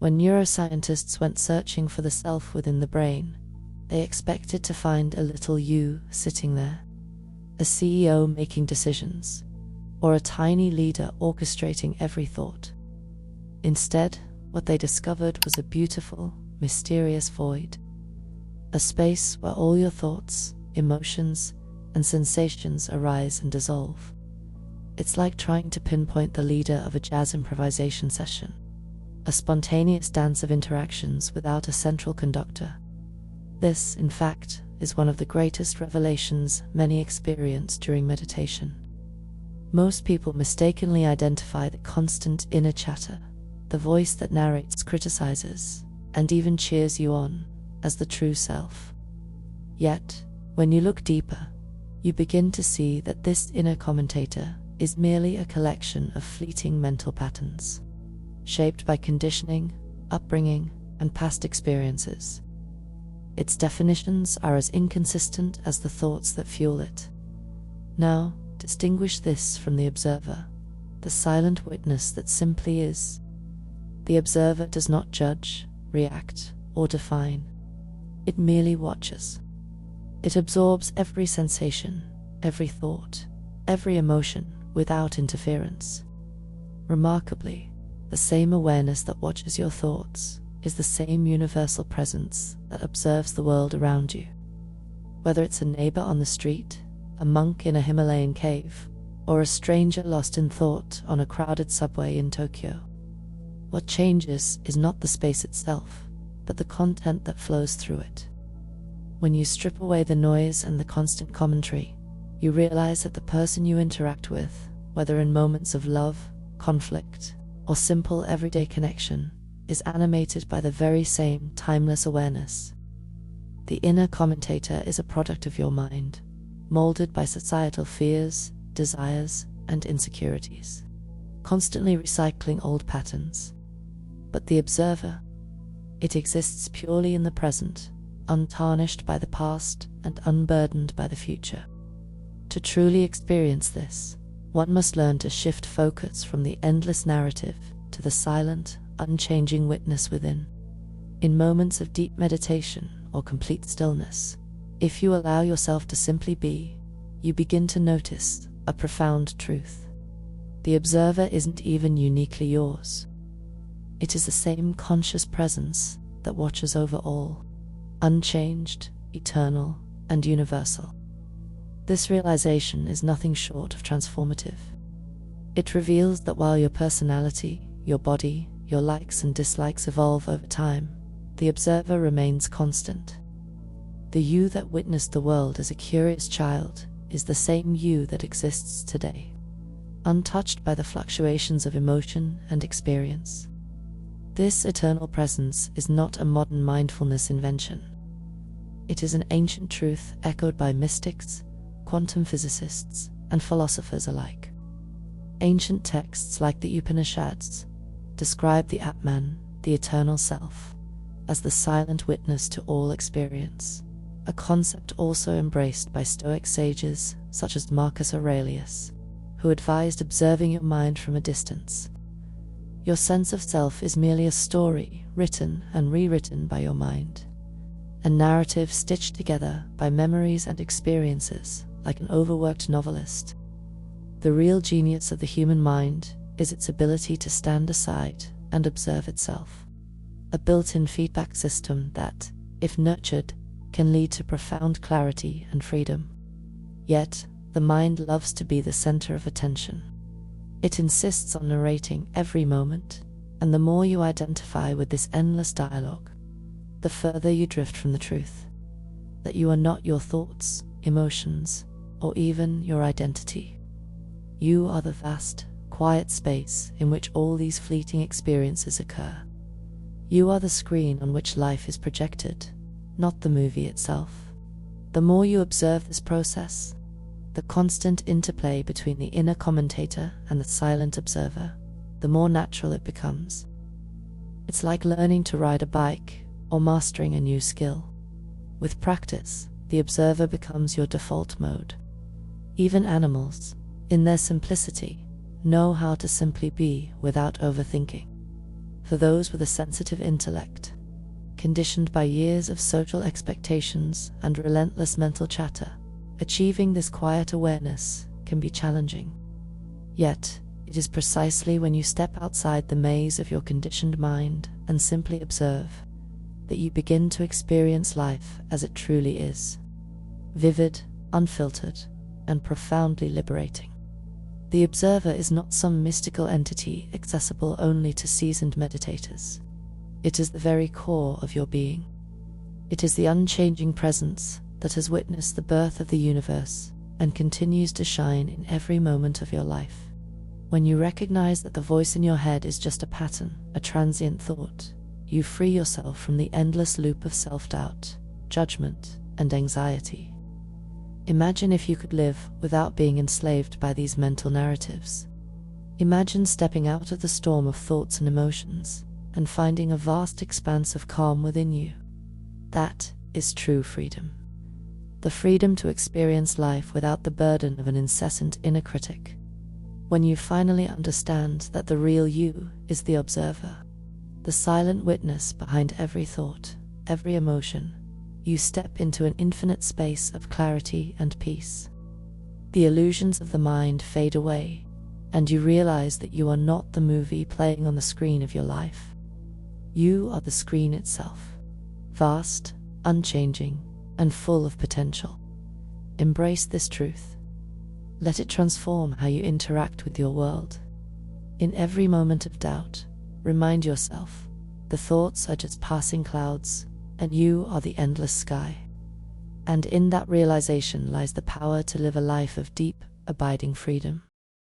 When neuroscientists went searching for the self within the brain, they expected to find a little you sitting there, a CEO making decisions, or a tiny leader orchestrating every thought. Instead, what they discovered was a beautiful, mysterious void, a space where all your thoughts, emotions, and sensations arise and dissolve. It's like trying to pinpoint the leader of a jazz improvisation session, a spontaneous dance of interactions without a central conductor. This, in fact, is one of the greatest revelations many experience during meditation. Most people mistakenly identify the constant inner chatter, the voice that narrates, criticizes, and even cheers you on, as the true self. Yet, when you look deeper, you begin to see that this inner commentator is merely a collection of fleeting mental patterns, shaped by conditioning, upbringing, and past experiences. Its definitions are as inconsistent as the thoughts that fuel it. Now, distinguish this from the observer, the silent witness that simply is. The observer does not judge, react, or define. It merely watches. It absorbs every sensation, every thought, every emotion without interference. Remarkably, the same awareness that watches your thoughts is the same universal presence that observes the world around you. Whether it's a neighbor on the street, a monk in a Himalayan cave, or a stranger lost in thought on a crowded subway in Tokyo, what changes is not the space itself, but the content that flows through it. When you strip away the noise and the constant commentary, you realize that the person you interact with, whether in moments of love, conflict, or simple everyday connection, is animated by the very same timeless awareness. The inner commentator is a product of your mind, molded by societal fears, desires, and insecurities, constantly recycling old patterns. But the observer, it exists purely in the present, untarnished by the past and unburdened by the future. To truly experience this, one must learn to shift focus from the endless narrative to the silent, unchanging witness within. In moments of deep meditation or complete stillness, if you allow yourself to simply be, you begin to notice a profound truth. The observer isn't even uniquely yours. It is the same conscious presence that watches over all, unchanged, eternal, and universal. This realization is nothing short of transformative. It reveals that while your personality, your body, your likes and dislikes evolve over time, the observer remains constant. The you that witnessed the world as a curious child is the same you that exists today, untouched by the fluctuations of emotion and experience. This eternal presence is not a modern mindfulness invention. It is an ancient truth echoed by mystics, quantum physicists, and philosophers alike. Ancient texts like the Upanishads describe the Atman, the eternal self, as the silent witness to all experience, a concept also embraced by Stoic sages such as Marcus Aurelius, who advised observing your mind from a distance. Your sense of self is merely a story written and rewritten by your mind, a narrative stitched together by memories and experiences like an overworked novelist. The real genius of the human mind is its ability to stand aside and observe itself, a built-in feedback system that, if nurtured, can lead to profound clarity and freedom. Yet, the mind loves to be the center of attention. It insists on narrating every moment, and the more you identify with this endless dialogue, the further you drift from the truth, that you are not your thoughts, emotions, or even your identity. You are the vast, quiet space in which all these fleeting experiences occur. You are the screen on which life is projected, not the movie itself. The more you observe this process, the constant interplay between the inner commentator and the silent observer, the more natural it becomes. It's like learning to ride a bike or mastering a new skill. With practice, the observer becomes your default mode. Even animals, in their simplicity, know how to simply be without overthinking. For those with a sensitive intellect, conditioned by years of social expectations and relentless mental chatter, achieving this quiet awareness can be challenging. Yet, it is precisely when you step outside the maze of your conditioned mind and simply observe that you begin to experience life as it truly is: vivid, unfiltered, and profoundly liberating. The observer is not some mystical entity accessible only to seasoned meditators. It is the very core of your being. It is the unchanging presence that has witnessed the birth of the universe and continues to shine in every moment of your life. When you recognize that the voice in your head is just a pattern, a transient thought, you free yourself from the endless loop of self-doubt, judgment, and anxiety. Imagine if you could live without being enslaved by these mental narratives. Imagine stepping out of the storm of thoughts and emotions and finding a vast expanse of calm within you. That is true freedom. The freedom to experience life without the burden of an incessant inner critic. When you finally understand that the real you is the observer, the silent witness behind every thought, every emotion, you step into an infinite space of clarity and peace. The illusions of the mind fade away, and you realize that you are not the movie playing on the screen of your life. You are the screen itself, vast, unchanging, and full of potential. Embrace this truth. Let it transform how you interact with your world. In every moment of doubt, remind yourself, the thoughts are just passing clouds, and you are the endless sky. And in that realization lies the power to live a life of deep, abiding freedom.